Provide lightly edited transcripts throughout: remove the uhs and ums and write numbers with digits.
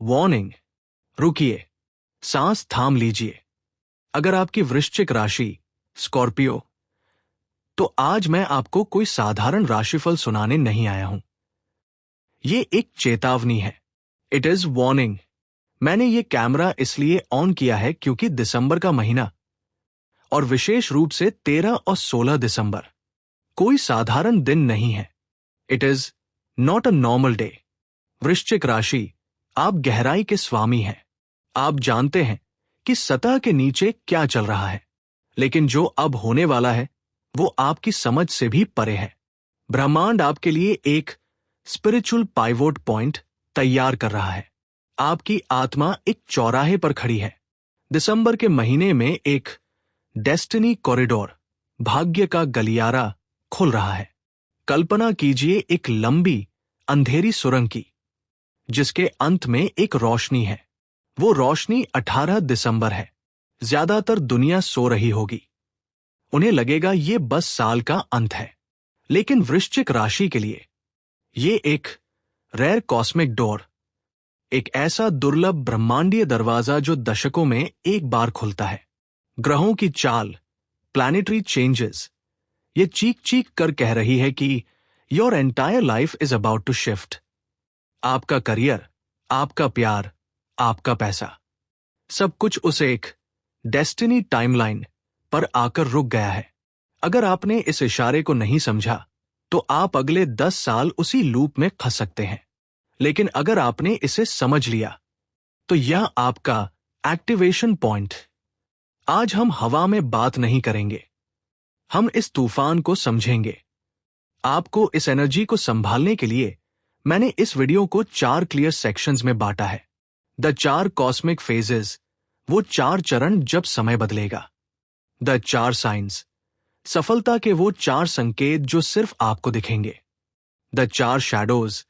Warning, रुकिए, सांस थाम लीजिए। अगर आपकी वृश्चिक राशि स्कॉर्पियो, तो आज मैं आपको कोई साधारण राशिफल सुनाने नहीं आया हूं। ये एक चेतावनी है। It is warning. मैंने ये कैमरा इसलिए ऑन किया है क्योंकि दिसंबर का महीना, और विशेष रूप से 13 और 16 दिसंबर, कोई साधारण दिन नहीं है। It is not a normal day. वृश्चिक राशि, आप गहराई के स्वामी हैं। आप जानते हैं कि सतह के नीचे क्या चल रहा है, लेकिन जो अब होने वाला है वो आपकी समझ से भी परे है। ब्रह्मांड आपके लिए एक स्पिरिचुअल पाइवोट पॉइंट तैयार कर रहा है। आपकी आत्मा एक चौराहे पर खड़ी है। दिसंबर के महीने में एक डेस्टिनी कॉरिडोर, भाग्य का गलियारा खुल रहा है। कल्पना कीजिए एक लंबी अंधेरी सुरंग की, जिसके अंत में एक रोशनी है। वो रोशनी 18 दिसंबर है। ज्यादातर दुनिया सो रही होगी। उन्हें लगेगा ये बस साल का अंत है। लेकिन वृश्चिक राशि के लिए ये एक रेयर कॉस्मिक डोर, एक ऐसा दुर्लभ ब्रह्मांडीय दरवाजा जो दशकों में एक बार खुलता है। ग्रहों की चाल, प्लैनेटरी चेंजेस, ये चीख चीख कर कह रही है कि your entire life is about to shift. आपका करियर, आपका प्यार, आपका पैसा, सब कुछ उस एक डेस्टिनी टाइमलाइन पर आकर रुक गया है। अगर आपने इस इशारे को नहीं समझा तो आप अगले 10 साल उसी लूप में फंस सकते हैं। लेकिन अगर आपने इसे समझ लिया तो यह आपका एक्टिवेशन पॉइंट। आज हम हवा में बात नहीं करेंगे, हम इस तूफान को समझेंगे। आपको इस एनर्जी को संभालने के लिए मैंने इस वीडियो को 4 क्लियर सेक्शंस में बांटा है। द 4 कॉस्मिक फेजेस, वो 4 चरण जब समय बदलेगा। द 4 साइंस, सफलता के वो 4 संकेत जो सिर्फ आपको दिखेंगे। द 4 शैडोज,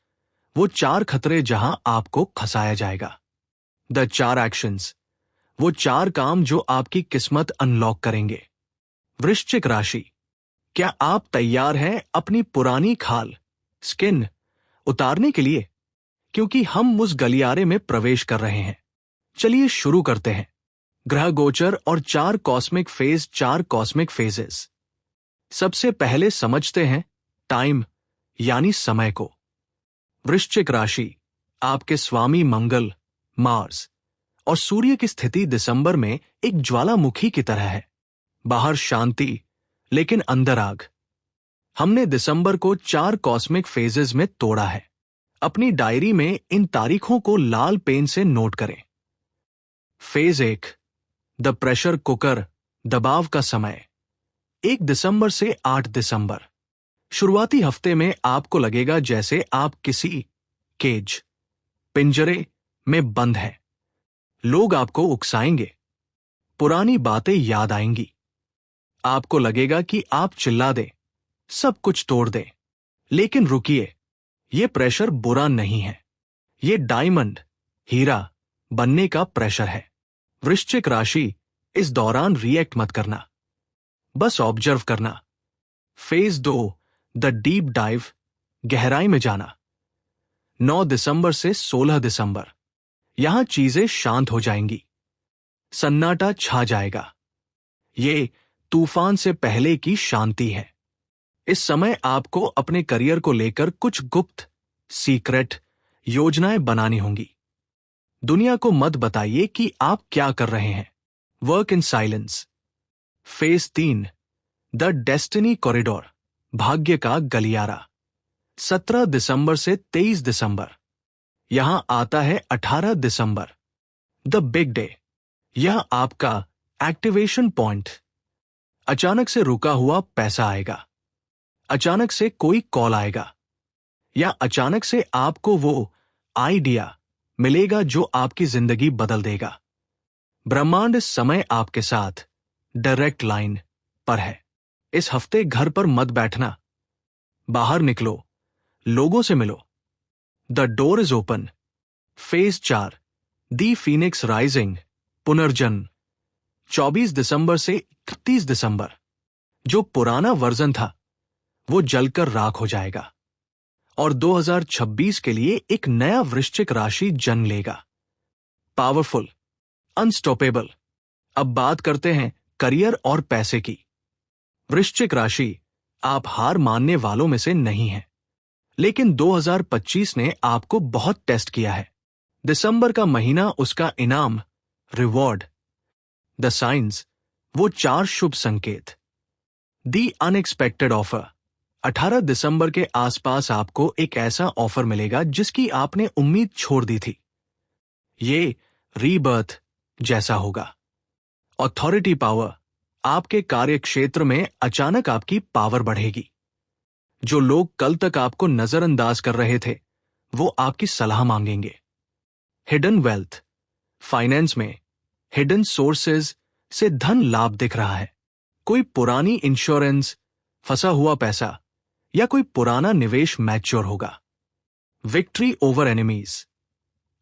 वो 4 खतरे जहां आपको फंसाया जाएगा। द 4 एक्शंस, वो 4 काम जो आपकी किस्मत अनलॉक करेंगे। वृश्चिक राशि, क्या आप तैयार हैं अपनी पुरानी खाल, स्किन उतारने के लिए? क्योंकि हम उस गलियारे में प्रवेश कर रहे हैं। चलिए शुरू करते हैं। ग्रह गोचर और 4 कॉस्मिक फेज, 4 कॉस्मिक फेजेस। सबसे पहले समझते हैं टाइम यानी समय को। वृश्चिक राशि, आपके स्वामी मंगल, मार्स और सूर्य की स्थिति दिसंबर में एक ज्वालामुखी की तरह है। बाहर शांति, लेकिन अंदर आग। हमने दिसंबर को 4 कॉस्मिक फेजेस में तोड़ा है। अपनी डायरी में इन तारीखों को लाल पेन से नोट करें। फेज 1, द प्रेशर कुकर, दबाव का समय, 1 दिसंबर से 8 दिसंबर। शुरुआती हफ्ते में आपको लगेगा जैसे आप किसी केज, पिंजरे में बंद हैं। लोग आपको उकसाएंगे, पुरानी बातें याद आएंगी। आपको लगेगा कि आप चिल्ला दें, सब कुछ तोड़ दें। लेकिन रुकिए, ये प्रेशर बुरा नहीं है। ये डायमंड, हीरा बनने का प्रेशर है। वृश्चिक राशि, इस दौरान रिएक्ट मत करना, बस ऑब्जर्व करना। फेज 2, द डीप डाइव, गहराई में जाना, 9 दिसंबर से 16 दिसंबर। यहां चीजें शांत हो जाएंगी, सन्नाटा छा जाएगा। ये तूफान से पहले की शांति है। इस समय आपको अपने करियर को लेकर कुछ गुप्त, सीक्रेट योजनाएं बनानी होंगी। दुनिया को मत बताइए कि आप क्या कर रहे हैं। Work in silence. Phase 3, the destiny corridor, भाग्य का गलियारा, 17 दिसंबर से 23 दिसंबर। यहां आता है 18 दिसंबर, द बिग डे। यह आपका एक्टिवेशन पॉइंट। अचानक से रुका हुआ पैसा आएगा, अचानक से कोई कॉल आएगा, या अचानक से आपको वो आइडिया मिलेगा जो आपकी जिंदगी बदल देगा। ब्रह्मांड इस समय आपके साथ डायरेक्ट लाइन पर है। इस हफ्ते घर पर मत बैठना, बाहर निकलो, लोगों से मिलो। The door is open. Phase 4, the Phoenix rising, पुनर्जन्म, 24 दिसंबर से 31 दिसंबर। जो पुराना वर्जन था वो जलकर राख हो जाएगा और 2026 के लिए एक नया वृश्चिक राशि जन्म लेगा। Powerful, unstoppable. अब बात करते हैं करियर और पैसे की। वृश्चिक राशि, आप हार मानने वालों में से नहीं हैं, लेकिन 2025 ने आपको बहुत टेस्ट किया है। दिसंबर का महीना उसका इनाम, रिवॉर्ड, द साइंस, वो 4 शुभ संकेत। दी अनएक्सपेक्टेड ऑफर, 18 दिसंबर के आसपास आपको एक ऐसा ऑफर मिलेगा जिसकी आपने उम्मीद छोड़ दी थी। ये रीबर्थ जैसा होगा। अथॉरिटी पावर, आपके कार्य क्षेत्र में अचानक आपकी पावर बढ़ेगी। जो लोग कल तक आपको नजरअंदाज कर रहे थे, वो आपकी सलाह मांगेंगे। हिडन वेल्थ, फाइनेंस में हिडन सोर्सेज से धन लाभ दिख रहा है। कोई पुरानी इंश्योरेंस, फंसा हुआ पैसा या कोई पुराना निवेश मैच्योर होगा। विक्ट्री ओवर एनिमीज,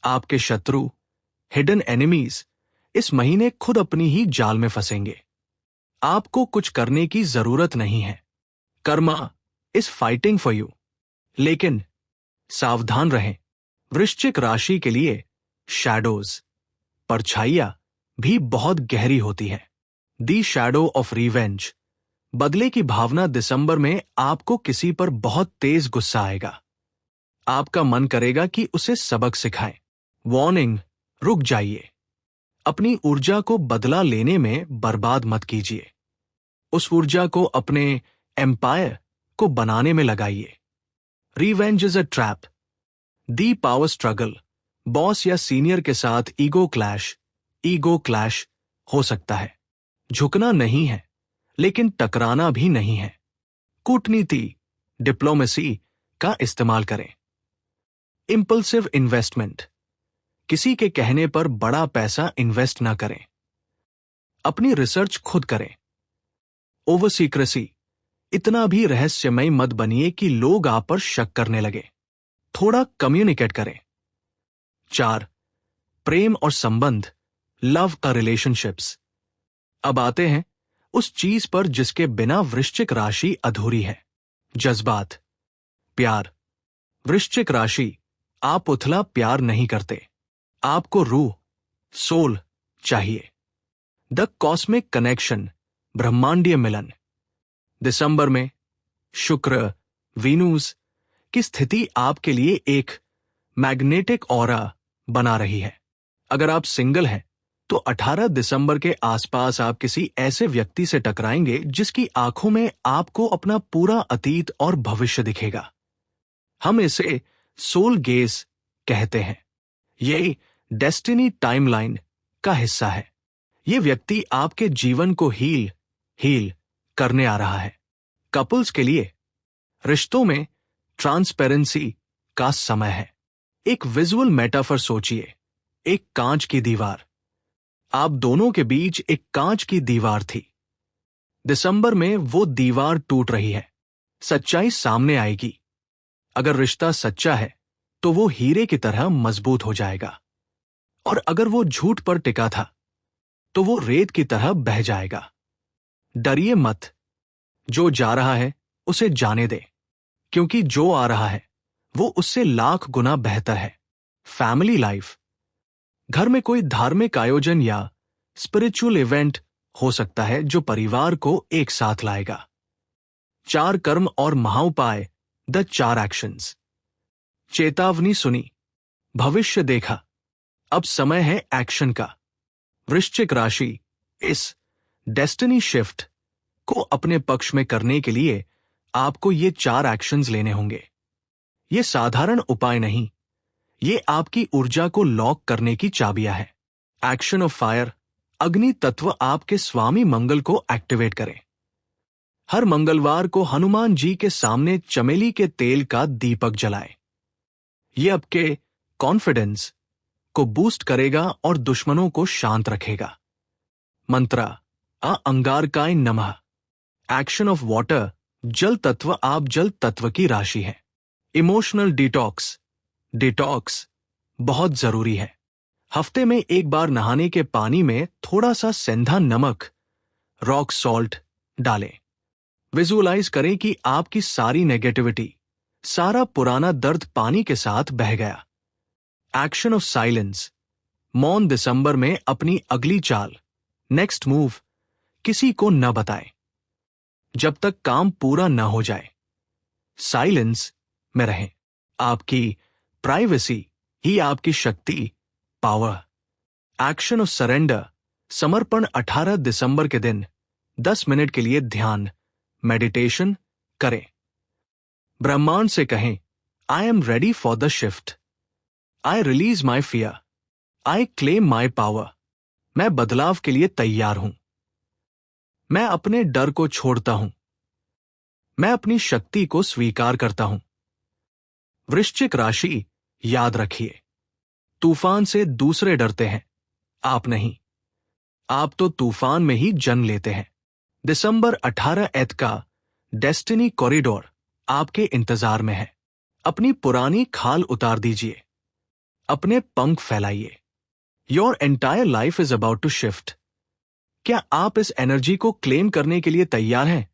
आपके शत्रु, हिडन एनिमीज, इस महीने खुद अपनी ही जाल में फंसेंगे। आपको कुछ करने की जरूरत नहीं है। Karma is fighting for you. लेकिन सावधान रहें, वृश्चिक राशि के लिए शैडोज, परछाइयां भी बहुत गहरी होती है। दी शैडो ऑफ रिवेंज, बदले की भावना। दिसंबर में आपको किसी पर बहुत तेज गुस्सा आएगा। आपका मन करेगा कि उसे सबक सिखाएं। वार्निंग, रुक जाइए। अपनी ऊर्जा को बदला लेने में बर्बाद मत कीजिए। उस ऊर्जा को अपने एम्पायर को बनाने में लगाइए। Revenge is a trap. The power struggle, boss या सीनियर के साथ ईगो क्लैश हो सकता है। झुकना नहीं है, लेकिन टकराना भी नहीं है। कूटनीति, डिप्लोमेसी का इस्तेमाल करें। इंपल्सिव इन्वेस्टमेंट, किसी के कहने पर बड़ा पैसा इन्वेस्ट ना करें। अपनी रिसर्च खुद करें। ओवर सीक्रेसी, इतना भी रहस्यमय मत बनिए कि लोग आप पर शक करने लगे। थोड़ा कम्युनिकेट करें। 4, प्रेम और संबंध, लव का रिलेशनशिप्स। अब आते हैं उस चीज पर जिसके बिना वृश्चिक राशि अधूरी है, जज्बात, प्यार। वृश्चिक राशि, आप उथला प्यार नहीं करते, आपको रूह, सोल चाहिए। द कॉस्मिक कनेक्शन, ब्रह्मांडीय मिलन। दिसंबर में शुक्र, वीनूस की स्थिति आपके लिए एक मैग्नेटिक ऑरा बना रही है। अगर आप सिंगल हैं, तो 18 दिसंबर के आसपास आप किसी ऐसे व्यक्ति से टकराएंगे जिसकी आंखों में आपको अपना पूरा अतीत और भविष्य दिखेगा। हम इसे सोल गेज कहते हैं। ये डेस्टिनी टाइमलाइन का हिस्सा है। ये व्यक्ति आपके जीवन को हील करने आ रहा है। कपल्स के लिए रिश्तों में ट्रांसपेरेंसी का समय है। एक विजुअल मेटाफर सोचिए, एक कांच की दीवार। आप दोनों के बीच एक कांच की दीवार थी। दिसंबर में वो दीवार टूट रही है। सच्चाई सामने आएगी। अगर रिश्ता सच्चा है, तो वो हीरे की तरह मजबूत हो जाएगा, और अगर वो झूठ पर टिका था, तो वो रेत की तरह बह जाएगा। डरिए मत। जो जा रहा है उसे जाने दे, क्योंकि जो आ रहा है वो उससे लाख गुना बेहतर है। फैमिली लाइफ, घर में कोई धार्मिक आयोजन या स्पिरिचुअल इवेंट हो सकता है जो परिवार को एक साथ लाएगा। 4 कर्म और महाउपाय, द 4 एक्शंस। चेतावनी सुनी, भविष्य देखा, अब समय है एक्शन का। वृश्चिक राशि, इस डेस्टिनी शिफ्ट को अपने पक्ष में करने के लिए आपको ये 4 एक्शंस लेने होंगे। ये साधारण उपाय नहीं, ये आपकी ऊर्जा को लॉक करने की चाबियां है। एक्शन ऑफ फायर, अग्नि तत्व आपके स्वामी मंगल को एक्टिवेट करें। हर मंगलवार को हनुमान जी के सामने चमेली के तेल का दीपक जलाएं। ये आपके कॉन्फिडेंस को बूस्ट करेगा और दुश्मनों को शांत रखेगा। मंत्रा, अंगारकाय नमः। एक्शन ऑफ वाटर, जल तत्व आप जल तत्व की राशि है। इमोशनल डिटॉक्स बहुत जरूरी है। हफ्ते में एक बार नहाने के पानी में थोड़ा सा सेंधा नमक, रॉक सॉल्ट डालें। विजुअलाइज करें कि आपकी सारी नेगेटिविटी, सारा पुराना दर्द पानी के साथ बह गया। एक्शन ऑफ साइलेंस, मौन दिसंबर में अपनी अगली चाल, नेक्स्ट मूव किसी को न बताएं जब तक काम पूरा न हो जाए। साइलेंस में रहें। आपकी प्राइवेसी ही आपकी शक्ति, पावर। एक्शन ऑफ सरेंडर, समर्पण 18 दिसंबर के दिन 10 मिनट के लिए ध्यान, मेडिटेशन करें। ब्रह्मांड से कहें, I am ready for the shift. I release my fear. I claim my power. मैं बदलाव के लिए तैयार हूं। मैं अपने डर को छोड़ता हूं। मैं अपनी शक्ति को स्वीकार करता हूं। वृश्चिक राशि, याद रखिए, तूफान से दूसरे डरते हैं, आप नहीं। आप तो तूफान में ही जन्म लेते हैं। दिसंबर 18 का डेस्टिनी कॉरिडोर आपके इंतजार में है। अपनी पुरानी खाल उतार दीजिए। अपने पंख फैलाइए। Your entire life is about to shift. क्या आप इस एनर्जी को क्लेम करने के लिए तैयार हैं?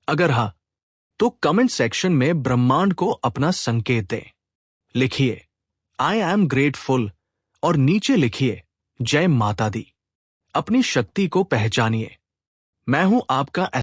अगर हाँ, तो कमेंट सेक्शन में ब्रह्मांड को अपना संकेत दें। लिखिए, आई एम ग्रेटफुल, और नीचे लिखिए, जय माता दी। अपनी शक्ति को पहचानिए। मैं हूं आपका